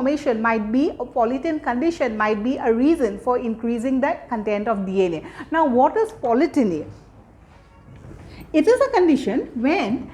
formation might be, a polytene condition might be a reason for increasing the content of DNA. Now, what is polyteny? It is a condition when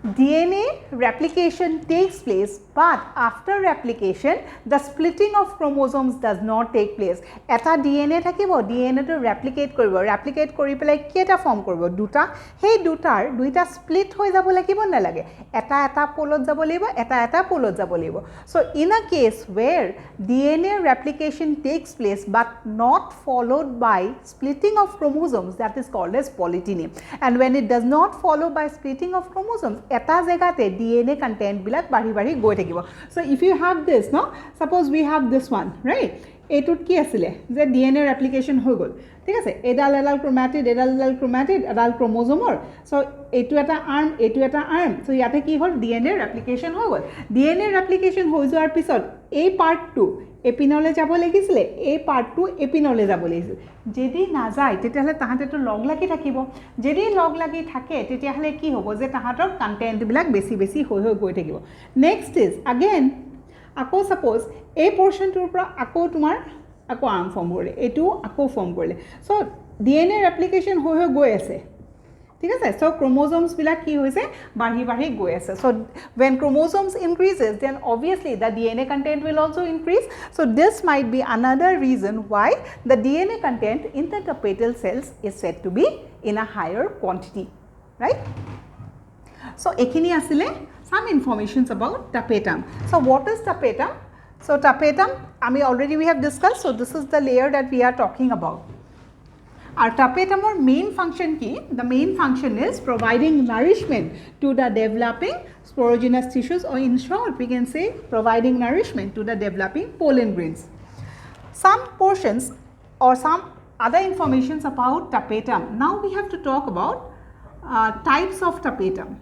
DNA replication takes place, but after replication the splitting of chromosomes does not take place. Eta DNA thakibo, DNA to replicate kori pelai keta form koribo, duta, hey duita split hoi jabo lagibo na lage, eta polot jabo lagibo, eta polot jabo lagibo. So in a case where DNA replication takes place but not followed by splitting of chromosomes, that is called as polyteny. And when it does not follow by splitting of chromosomes, eta jagate DNA content bilak bari goi thakibo. So if you have this, no, suppose we have this one, right? Etut ki asile je DNA replication hoi gol, thik ase, edal chromatid, edal chromosome. So etu eta arm, so yate ki hol DNA replication hoi gol. DNA replication hoi joar pisot a part 2 epinole jabo lagisile, a part 2 epinole jabo lagisile. Jedi na jay tetiahole tahate to log lagi thakibo, jedi log lagi thake tetiahole ki hobo je tahator content bilak besi hoi goi thakibo. Next is again ako suppose a portion tur pra ako tumar ako arm form korle, etu ako form korle. So DNA replication hoi goi ase, ঠিক আছে. So chromosomes bilak ki hoise bari goi ase. So when chromosomes increases, then obviously the DNA content will also increase. So this might be another reason why the DNA content in the tapetal cells is said to be in a higher quantity, right? So ekhini asile some informations about tapetum. So what is tapetum? So tapetum we have discussed. So this is the layer that we are talking about. Our tapetum or main function ki, the main function is providing nourishment to the developing sporogenous tissues, or in short we can say providing nourishment to the developing pollen grains. Some portions or some other informations about tapetum. Now we have to talk about types of tapetum.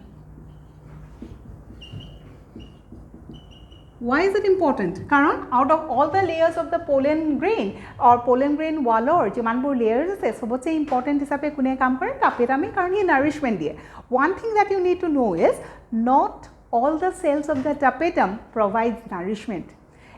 Why is it important? Karon out of all the layers of the pollen grain or pollen grain wallor jimanbur layers ase sobotse important hisabe kune kaam kore tapetum karon hi nourishment diye. One thing that you need to know is not all the cells of the tapetum provides nourishment.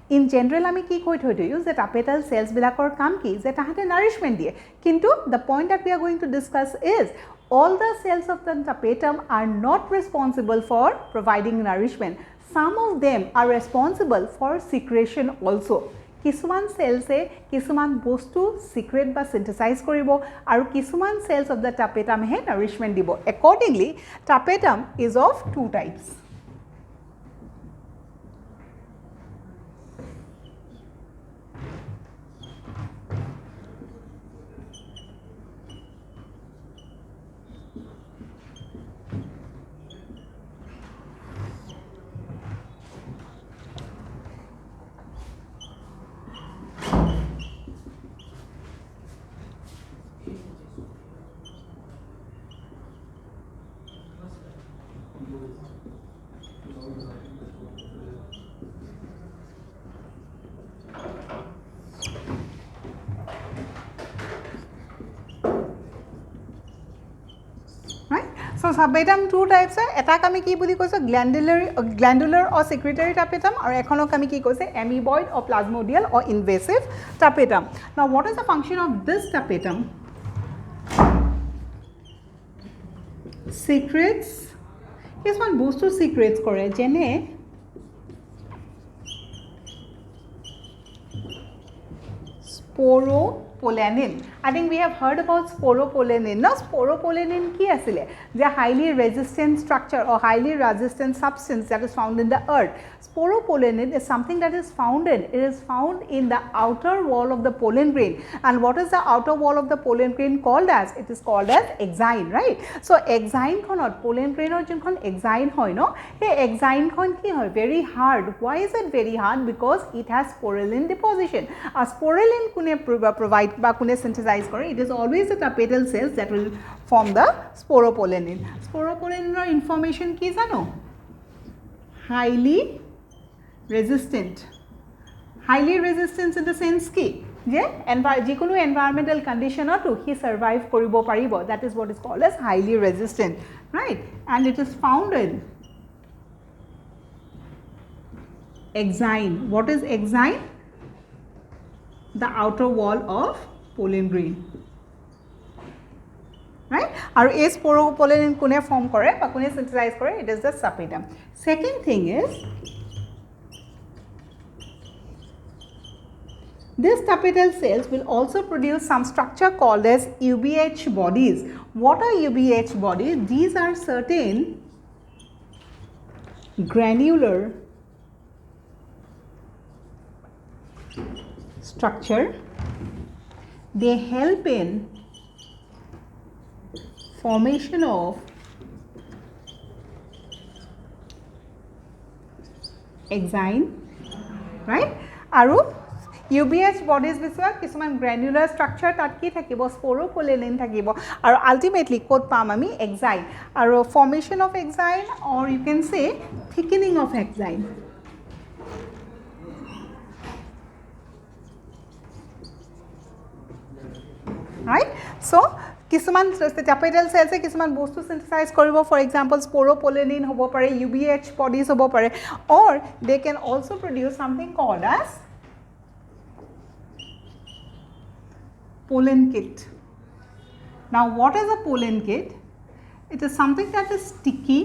In general ami ki koi thoi use the tapetal cells bilakor kaam ki je tahate nourishment diye, kintu the point that we are going to discuss is all the cells of the tapetum are not responsible for providing nourishment. Some of them are responsible for secretion also. Kisuman cells e kisuman bostu secrete ba synthesize koribo aru kisuman cells of the tapetum he nourishment dibo. Accordingly, tapetum is of two types. So tapetum two types hai, eta kami ki boli koise glandular or secretory tapetum, or ekhono kami ki koise amoeboid or plasmodial or invasive tapetum. Now what is the function of this tapetum? Secretes, কিছুমান বস্তু secretes কৰে যেনে sporopollenin. I think we have heard about sporopollenin. No, sporopollenin ki asile? The highly resistant structure or highly resistant substance that is found in the earth. Sporopollenin is something that is found in the outer wall of the pollen grain. And what is the outer wall of the pollen grain called as? It is called as exine, right? So exine khonot pollen grain or jinkhon exine hoy no, hey exine khon ki hoy very hard. Why is it very hard? Because it has sporulin deposition. A sporulin kune provide ba kune synthesize kore, it is always the tapetal cells that will form the sporopollenin. Sporopollenin or information ki jano? Highly resistant. Highly resistant in the sense ki je jikonu environmental condition to he survive koribo paribo, that is what is called as highly resistant, right? And it is found in exine. What is exine? The outer wall of pollen grain. Right? Aru a sporopollenin kune form kore ba kune synthesize kore, it is the tapetum. Second thing is this tapetal cells will also produce some structure called as UBH bodies. What are UBH bodies? These are certain granular structure. They help in formation of exine, right? Aru UBH bodies biswa kisuman granular structure tat ki thakibo, sporopollenin thakibo, aru ultimately kot pam ami exine, aru formation of exine, or you can say thickening of exine. Right? So কিছুমান tapetal cells e কিছুমান বস্তু synthesize কৰিব, for example sporopollenin হ'ব পাৰে, UBH bodies হ'ব পাৰে, or they can also produce something called as pollen kit. Now what is a pollen kit? It is something that is sticky,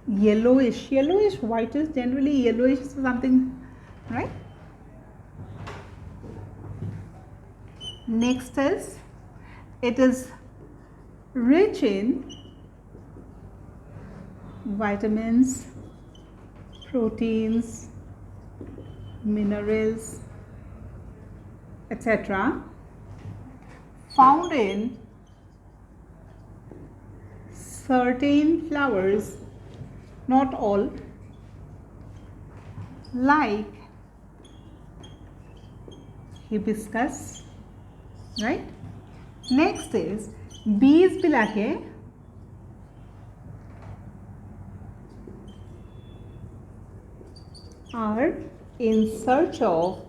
yellowish, whitish, generally yellowish something, right? Next is, it is rich in vitamins, proteins, minerals, etc. found in certain flowers, not all, like hibiscus, right? Next is bees bilake are in search of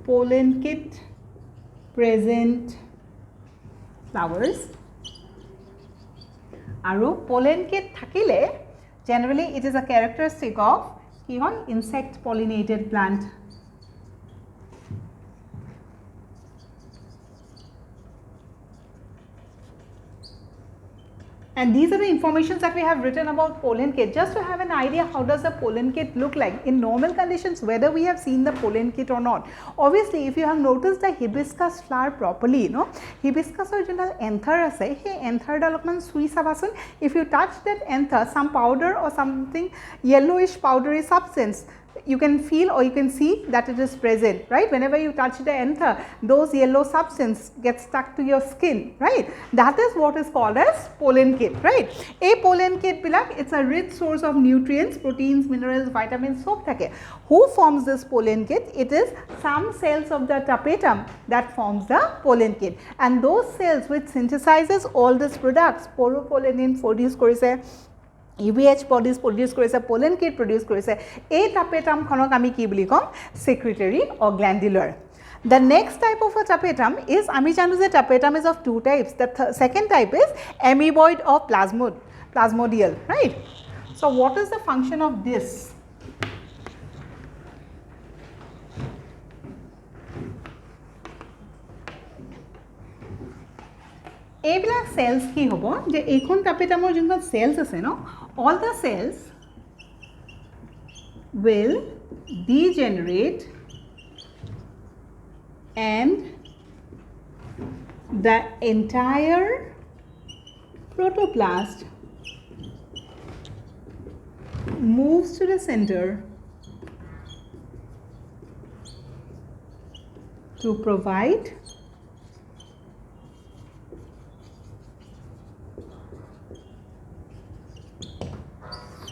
pollen kit present flowers. Aru pollen kit thakile generally it is a characteristic of insect pollinated plant. And these are the informations that we have written about pollen kit, just to have an idea how does the pollen kit look like in normal conditions, whether we have seen the pollen kit or not. Obviously if you have noticed the hibiscus flower properly, no, hibiscus or general anther ase, he anther dalokman sui sabasun, if you touch that anther, some powder or something yellowish powdery substance, you can feel or you can see that it is present, right? Whenever you touch the anther, those yellow substance get stuck to your skin, right? That is what is called as pollen kit, right? A pollen kit bilak, it's a rich source of nutrients, proteins, minerals, vitamins, soap thake. Who forms this pollen kit? It is some cells of the tapetum that forms the pollen kit, and those cells which synthesizes all these products, sporopollenin produce korise, UBH bodies produce korise, pollen kit produce korise, a tapetum khonok ami ki buli kom, secretory or glandular. The next type of a tapetum is, ami janu je tapetum is of two types. The second type is amoeboid or plasmodial, right? So what is the function of this? এইবিলাক cells কি হ'ব যে এইখন tapetumৰ যোনখন cells আছে ন, all the cells will degenerate and the entire protoplast moves to the center to provide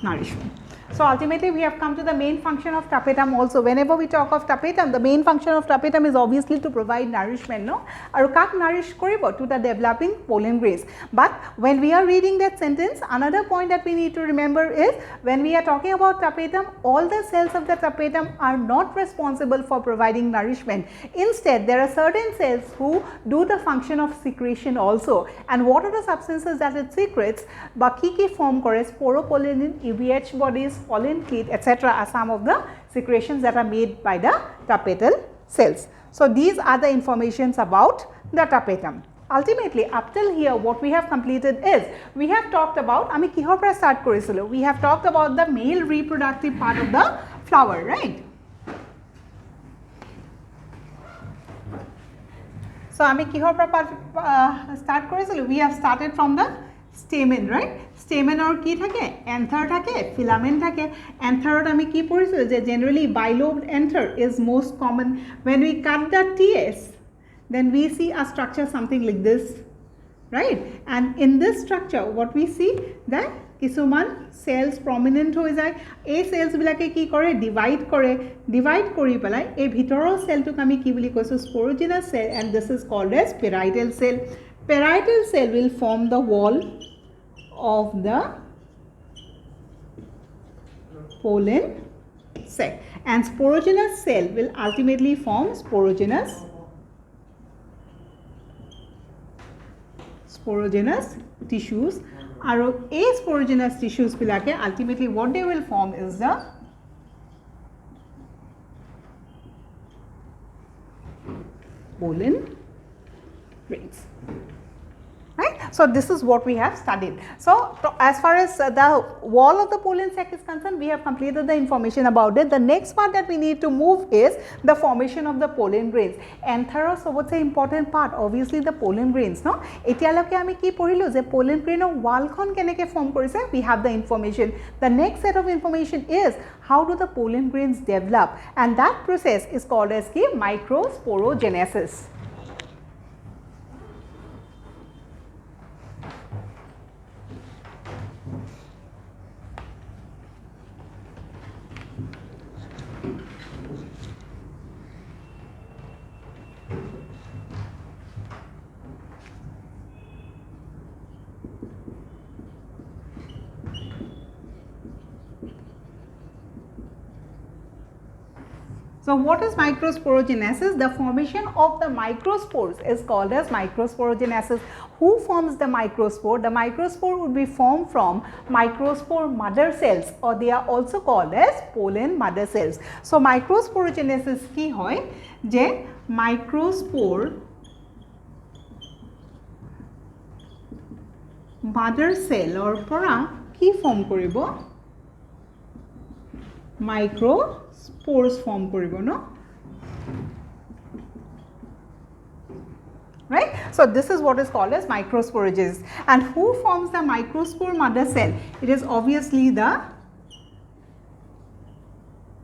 nourishment. So ultimately we have come to the main function of tapetum also. Whenever we talk of tapetum, the main function of tapetum is obviously to provide nourishment, no? Aru kak nourish koribo? To the developing pollen grains. But when we are reading that sentence, another point that we need to remember is when we are talking about tapetum, all the cells of the tapetum are not responsible for providing nourishment. Instead, there are certain cells who do the function of secretion also. And what are the substances that it secretes? Bakiki form kore, sporopollenin, EVH bodies, pollen kit, etc. are some of the secretions that are made by the tapetal cells. So these are the informations about the tapetum. Ultimately, up till here, what we have completed is we have talked about, ami kihor pora start korisilo, we have talked about the male reproductive part of the flower, right? So ami kihor pora start korisilo, we have started from the stamen, right? Stamen or ki thake, anther thake, filament thake. Anther ot ami ki porisilo je generally bilobed anther is most common. When we cut the TS, then we see a structure something like this, right? And in this structure, what we see that kisuman cells prominent hoi jay, a cells bilake ki kore divide kori pelai a bhitorer cell to ami ki boli koisu sporogenous cell, and this is called as parietal cell. Parietal cell will form the wall of the pollen sac, and sporogenous cell will ultimately form sporogenous tissues. Aru a sporogenous tissues bilake ultimately what they will form is the pollen grains. Right? So this is what we have studied. So as far as the wall of the pollen sac is concerned, we have completed the information about it. The next part that we need to move is the formation of the pollen grains. Anther so what's the important part? Obviously the pollen grains, no? Etialoke ami ki porilo je pollen grain or wall khon keneke form korise, we have the information. The next set of information is how do the pollen grains develop, and that process is called as ki microsporogenesis. So what is microsporogenesis? The formation of the microspores is called as microsporogenesis. Who forms the microspore? The microspore would be formed from microspore mother cells, or they are also called as pollen mother cells. So microsporogenesis ki hoy je microspore mother cell or pora ki form koribo? Microspores form koribo, no? Right? So this is what is called as microsporogenesis. And who forms the microspore mother cell? It is obviously the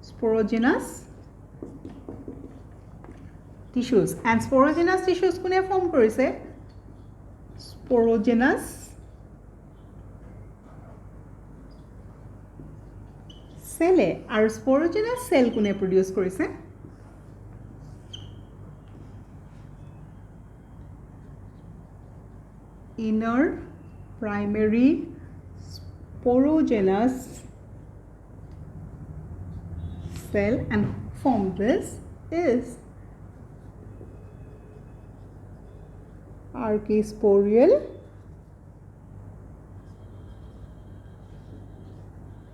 sporogenous tissues. And sporogenous tissues kune form korise? Sporogenous cell. Our sporogenous cell kune produce korise? Inner primary sporogenous cell, and form this is archisporial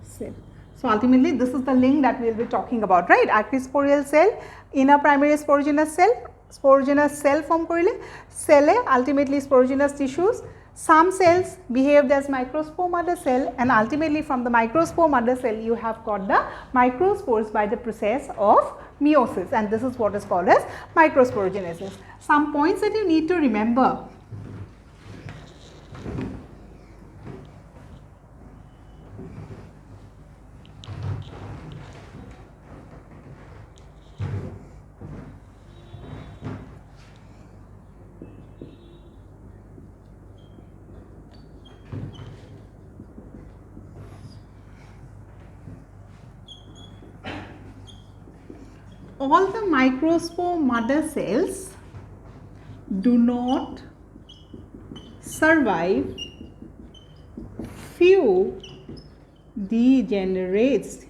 cell. So ultimately this is the link that we will be talking about, right? Archisporial cell, inner primary sporogenous cell form korile, cell ultimately sporogenous tissues. Some cells behaved as microspore mother cell, and ultimately from the microspore mother cell you have got the microspores by the process of meiosis, and this is what is called as microsporogenesis. Some points that you need to remember. all the microspore mother cells do not survive, few degenerates.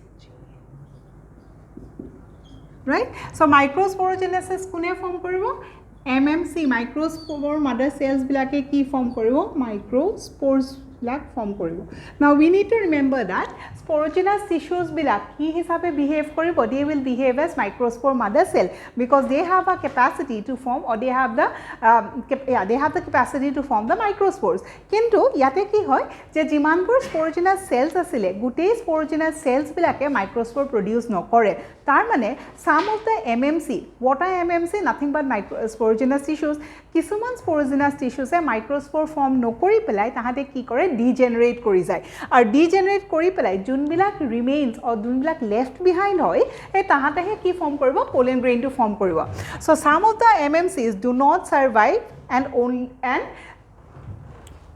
Right? So microsporogenesis kune form koribo? MMC microspore mother cells bilake ki form koribo? Microspores bilak form koribo. Now we need to remember that sporogenous tissues bilak ki hisabe behave koribo? They will behave as microspore mother cell because they have a capacity to form, or they have the capacity to form the microspores. Kintu yate ki hoy je jimanpur sporogenous cells asile gutei sporogenous cells bilake microspore produce nokore. Tar mane some of the MMC, what are MMC? Nothing but sporogenous tissues. Kisuman sporogenous tissues e microspore form nokori pelai tahate ki kore degenerate kori jay. Ar degenerate kori pelai junbilak remains or junbilak left behind hoy e tahate he ki form koribo? Pollen grain to form koribo. So some of the MMCs do not survive and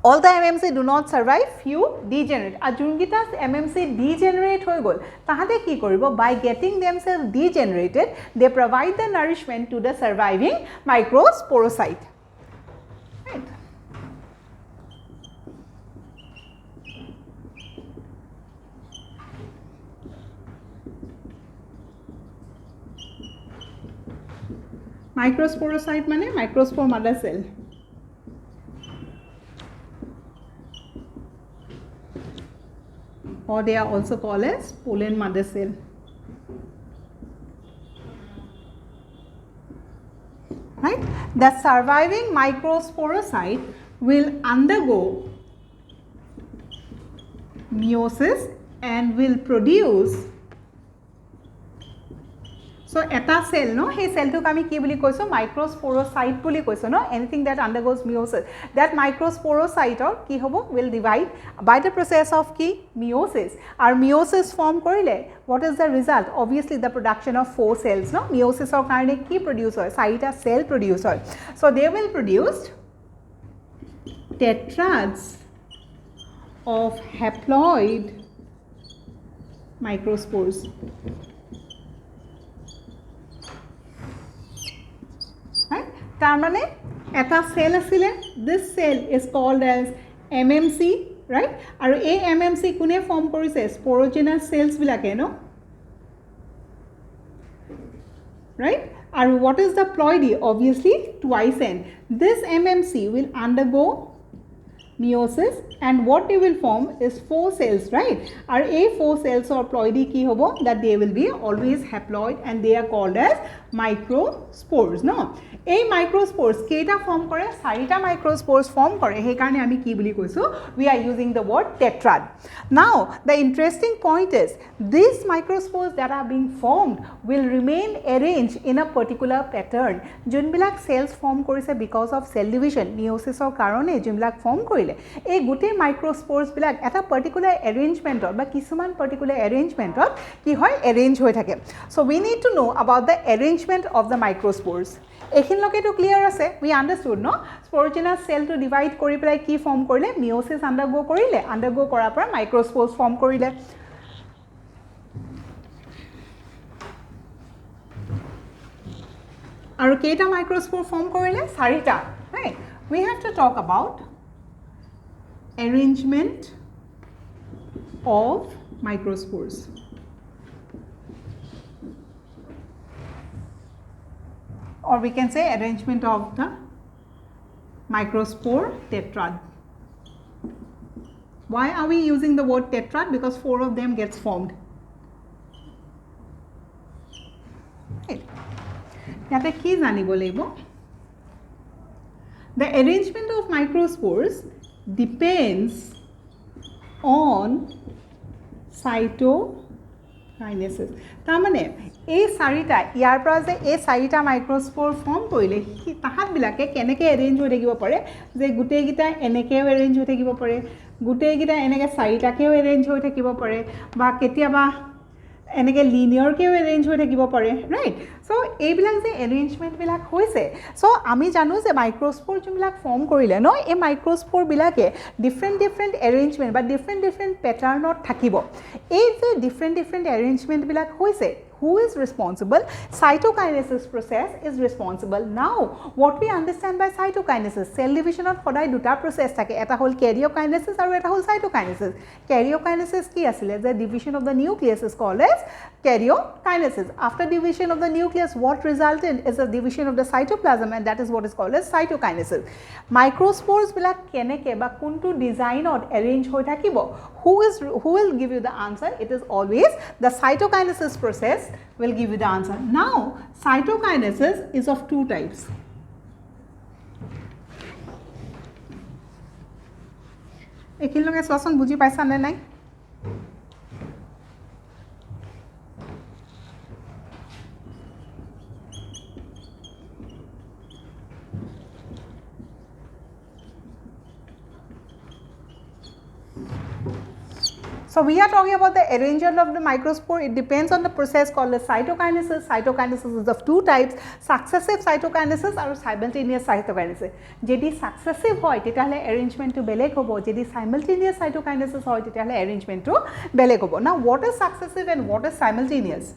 all the MMC do not survive, few degenerate. Ar jungita MMC degenerate hoy gol tahate ki koribo? By getting themselves degenerated, they provide the nourishment to the surviving microsporocyte. Right? Microsporocyte mane microspore mother cell. Or they are also called as pollen mother cell. Right? The surviving microsporocyte will undergo meiosis and will produce. So eta cell no, he cell to kami ki boli koiso? Microsporocyte boli koiso no, anything that undergoes meiosis, that microsporocyte or ki hobo will divide by the process of ki meiosis. Our meiosis form korile, what is the result? Obviously the production of 4 cells no, meiosis or karone ki produce hoy? 4ta cell produce hoy. So they will produce tetrads of haploid microspores. Right? Tar mane eta cell asile, this cell is called as MMC, right? Aru a MMC kune form korise? Sporogenous cells bilake no, right? Aru what is the ploidy? Obviously twice n. This MMC will undergo meiosis and what they will form is 4 cells, right? Are a 4 cells or ploidy ki hobo? That they will be always haploid and they are called as microspores no. A microspores keita form kore? 4ta microspores form kore. He karone ami ki boli koiso? We are using the word tetrad. Now the interesting point is these microspores that are being formed will remain arranged in a particular pattern. Junbilak cells form korise because of cell division, meiosis or karone junbilak form korile ei gute microspores bilak eta particular arrangement or ba kisuman particular arrangement or ki hoy arrange hoy thake. So we need to know about the arrangement of the microspores. Ekhin loke to clear ase? We understood no, sporogenous cell to divide kori pelai ki form korile? Meiosis undergo korile, undergo korar pora microspores form korile. Aru keita microspore form korile? 4ta, right? We have to talk about arrangement of microspores. Or we can say arrangement of the microspore tetrad. Why are we using the word tetrad? Because 4 of them gets formed. Right. Yate ki janibo laibo? The arrangement of microspores depends on cytokinesis. Tamane এই 4টা ইয়াৰ পৰা যে এই 4টা মাইক্ৰোস্পোৰ form কৰিলে তাহাত বিলাকে কেনেকৈ এৰেঞ্জ হৈ থাকিব পাৰে যে গুটেই গিটা এনেকৈ এৰেঞ্জ হৈ থাকিব পাৰে গুটেই গিটা এনেকৈ 4টাকেও এৰেঞ্জ হৈ থাকিব পাৰে বা কেতিয়াবা এনেকৈ লিনিয়াৰকেও এৰেঞ্জ হৈ থাকিব পাৰে ৰাইট সো এইবিলাক যে এৰেঞ্জমেন্ট বিলাক হৈছে সো আমি জানো যে মাইক্ৰোস্পোৰ যোনবিলাক ফৰ্ম কৰিলে ন এই মাইক্ৰোস্পোৰ বিলাকে ডিফাৰেন্ট এৰেঞ্জমেন্ট বা ডিফাৰেন্ট প্যাটাৰ্নত থাকিব এই যে ডিফাৰেন্ট এৰেঞ্জমেন্ট বিলাক হৈছে who is responsible? Cytokinesis process is responsible. Now, what we understand by cytokinesis, cell division of hodai duta process thake, eta hol karyokinesis aru eta hol cytokinesis. Karyokinesis ki asile? The division of the nucleus is called as karyokinesis. After division of the nucleus, what resulted is a division of the cytoplasm, and that is what is called as cytokinesis. Microspores bilak keneke ba kuntu design or arrange hoi thakibo. Who will give you the answer? It is always the cytokinesis process will give you the answer. Now, cytokinesis is of two types. Ekhil loge soson buji paisa ne nai? So, we are talking about the arrangement of the microspore. It depends on the process called as cytokinesis. Cytokinesis is of two types, successive cytokinesis or simultaneous cytokinesis. Jedi successive hoy tetale arrangement to beleg hobo, jedi simultaneous cytokinesis hoy tetale arrangement to beleg hobo. Now, what is successive and what is simultaneous?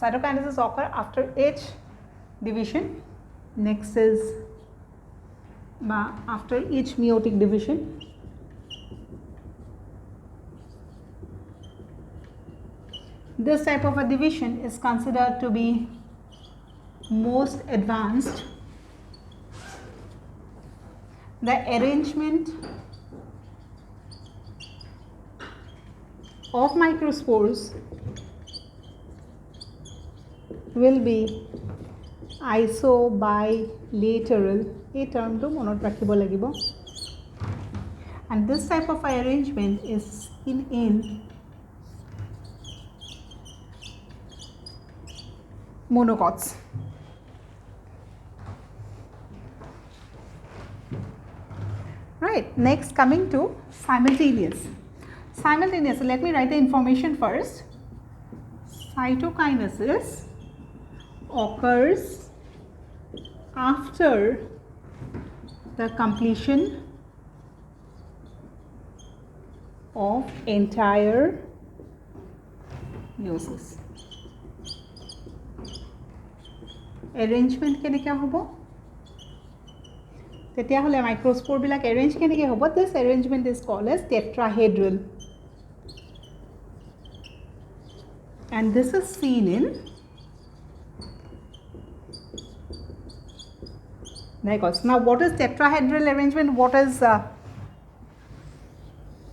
Cytokinesis occur after each division. Next is after each meiotic division. This type of a division is considered to be most advanced. The arrangement of microspores will be isobilateral. A term to monot rakhibo lagibo. And this type of arrangement is seen in monocots. Right. Next, coming to simultaneous. Simultaneous. Let me write the information first. Cytokinesis occurs after the completion of entire meiosis. Arrangement keneke hobo? Tetia hole microspore bilak arrange keneke hobo? This arrangement is called as tetrahedral. And this is seen in Nikos. Now, what is tetrahedral arrangement? What is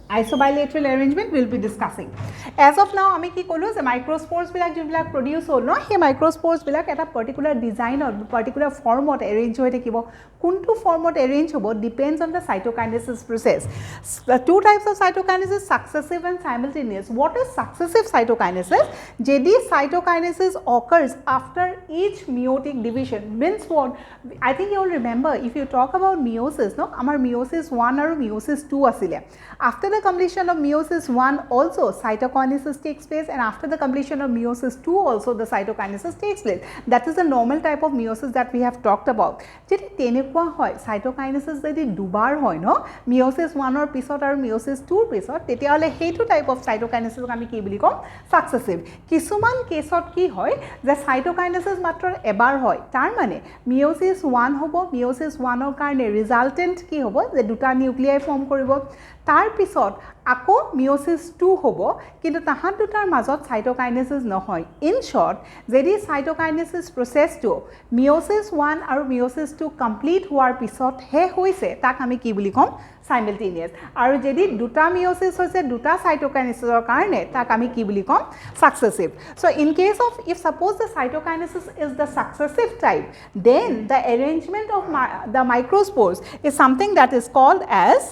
isobilateral arrangement? We will be discussing. As of now, ami ki kolu je microspores bilak jibilak produce hol no, he microspores bilak eta particular design or particular format arrange hoy thakibo. Kuntu format arrange hobo depends on the cytokinesis process. The two types of cytokinesis, successive and simultaneous. What is successive cytokinesis? Jedi cytokinesis occurs after each meiotic division. Means what? I think you will remember, if you talk about meiosis, no, amar meiosis 1 or meiosis 2 asile. After the completion of meiosis 1 also cytokinesis takes place, and after the completion of meiosis 2 also the cytokinesis takes place. That is the normal type of meiosis that we have talked about. Jedi tenekwa hoy cytokinesis jedi dubar hoy no, meiosis 1 or pisot or meiosis 2 pisot, tetia hole heitu type of cytokinesis ami ki buli kom successive. Kisuman kesot ki hoy je cytokinesis matro ebar hoy, tar mane meiosis 1 hobo, meiosis 1 or karone resultant ki hobo je duta nuclei form koribo, tar pisot আকৌ meiosis 2 hobo, কিন্তু তাহাত দুটাৰ মাজত cytokinesis নহয়. In short, যদি cytokinesis process to meiosis 1 আৰু meiosis 2 complete হোৱাৰ পিছত হে হৈছে, তাক আমি কি বুলি কম? Simultaneous. আৰু যদি দুটা meiosis হৈছে দুটা cytokinesisৰ কাৰণে, তাক আমি কি বুলি কম? Successive. So in case of, if suppose the cytokinesis is the successive type, then the arrangement of the microspores is something that is called as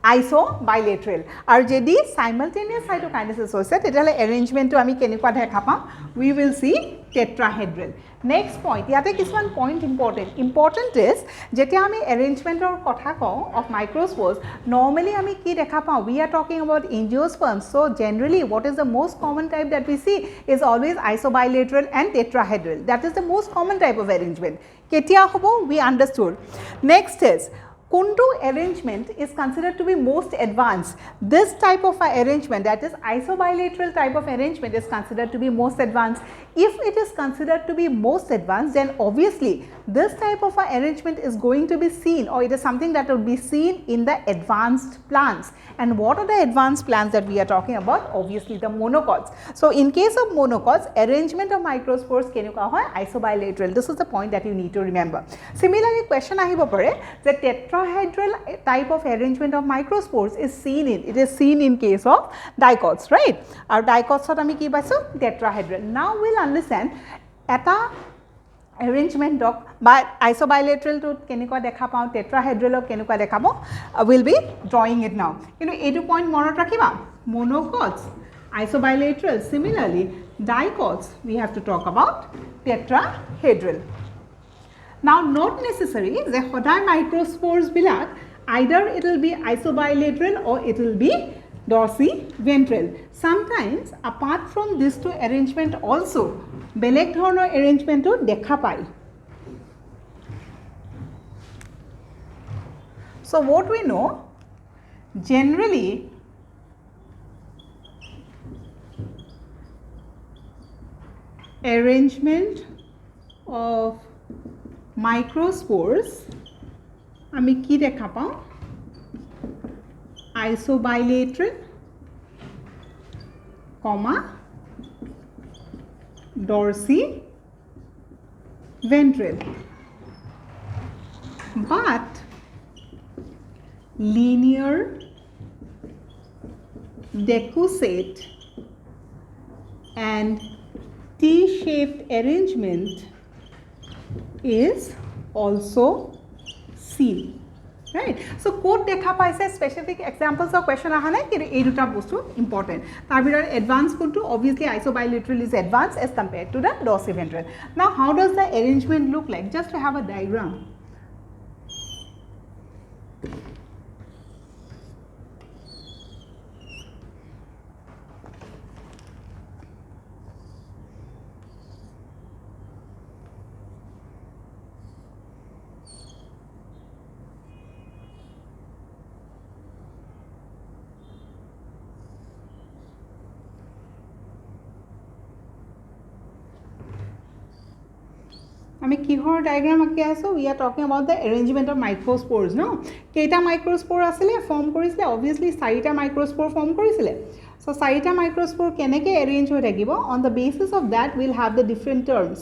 isobilateral আৰু যদি simultaneous cytokinesis হৈছে তেতিয়াহ'লে arrangementটো আমি কেনেকুৱা দেখা পাম we will see tetrahedral next point ইয়াতে কিছুমান point important is যেতিয়া আমি arrangementor কথা কওঁ of microspores normally আমি কি দেখা পাওঁ we are talking about angiosperms so generally what is the most common type that we see is always isobilateral and tetrahedral that is the most common type of arrangement কেতিয়া হ'ব we understood next is Kuntu arrangement is considered to be most advanced. This type of arrangement, that is isobilateral type of arrangement, is considered to be most advanced. If it is considered to be most advanced, then obviously this type of arrangement is going to be seen, or it is something that will be seen in the advanced plants. And what are the advanced plants that we are talking about? Obviously the monocots. So in case of monocots, arrangement of microspores kenuka hoy isobilateral. This is the point that you need to remember. Similarly, question ahibo pare the tetrahedral type of arrangement of microspores is seen in case of dicots, right? Our dicots ot ami ki paiso tetrahedral. Now we'll understand eta arrangement of by isobilateral to কেনেকুৱা দেখা পাওঁ tetrahedral কেনেকুৱা দেখা পাওঁ will be drawing it now কিন্তু এইটো point মনত ৰাখিবা monocots isobilateral similarly dicots we have to talk about tetrahedral now not necessary যে সদায় microspores black either it will be isobilateral or it will be dorsiventral sometimes apart from this two arrangement also বেলেগ ধৰণৰ arrangementটো দেখা পায় so what we know generally arrangement of microspores আমি কি দেখা পাওঁ isobilateral comma dorsiventral but linear decussate and T-shaped arrangement is also seen right so code dekha paise specific examples of question ahane ki ei duta bostu important tar bidar advanced kuntu obviously isobilateral is advanced as compared to the dorsiventral now how does the arrangement look like just to have a diagram আমি কিহৰ diagram আঁকি আছো we are talking about the arrangement of microspores no কেইটা microspore আছিলে form কৰিছিলে obviously চাৰিটা microspore form কৰিছিলে so চাৰিটা microspore কেনেকৈ arrange হৈ থাকিব on the basis of that we'll have the different terms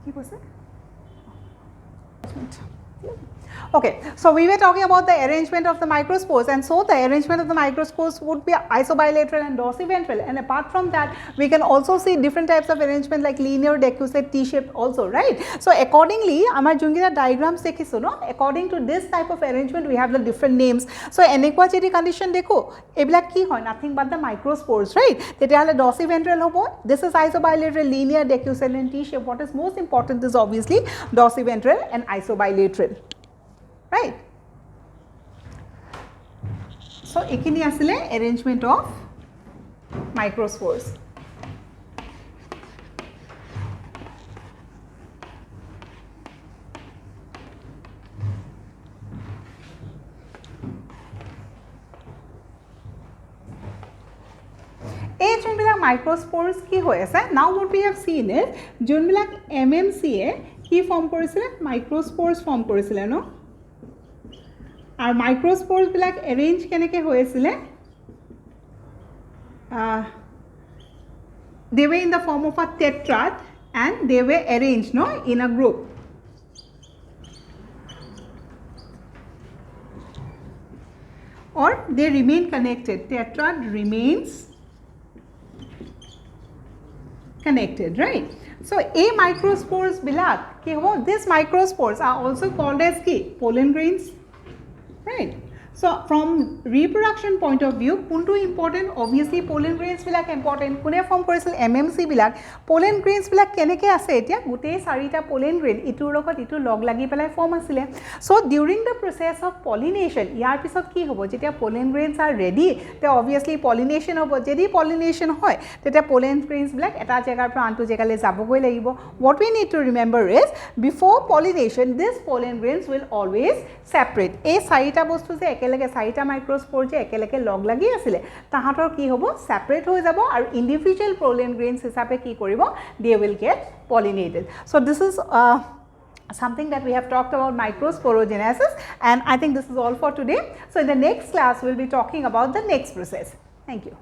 কি কৈছে? Okay, so we were talking about the arrangement of the microspores, and so the arrangement of the microspores would be isobilateral and dorsiventral, and apart from that we can also see different types of arrangement like linear, decussate, T-shaped also, right? So accordingly amar jungita diagrams dekhiso no, according to this type of arrangement we have the different names. So enekwa jedi condition dekho ebilak ki hoy, nothing but the microspores, right? Tetiale dorsiventral hobo, this is isobilateral, linear, decussate and T-shaped. What is most important is obviously dorsiventral and isobilateral, right? So ekini asile arrangement of microspores. এই যোনবিলাক microspores কি হৈ আছে, now what we have seen is যোনবিলাক MMC কি form কৰিছিলে, microspores form কৰিছিলে ন, আৰু microspores বিলাক arrange কেনেকৈ হৈ আছিলে, they were in the form of a tetrad and they were arranged no in a group. Or they remain connected, tetrad remains connected, right? So a microspores bilak ki hobo, these microspores are also called as ki pollen grains, right? So from reproduction point of view kuntu important, obviously pollen grains bilak important. Kune form korisil MMC bilak, pollen grains bilak keneke ase etia gutei sarita pollen grain itur logot itu log lagi pelai form asile. So during the process of pollination yar pisot ki hobo, jetia pollen grains are ready te obviously pollination hobo, jedi pollination hoy tetia pollen grains bilak eta jagar pra antu jagale jabogoi lagibo. What we need to remember is before pollination this pollen grains will always separate. Ei sarita bostu je ekelege sarita microspore je ekelege log lagi asile tahator ki hobo, separate hoi jabo aru individual pollen grains hisabe ki koribo, they will get pollinated. So this is something that we have talked about microsporogenesis, and I think this is all for today. So in the next class we will be talking about the next process. Thank you.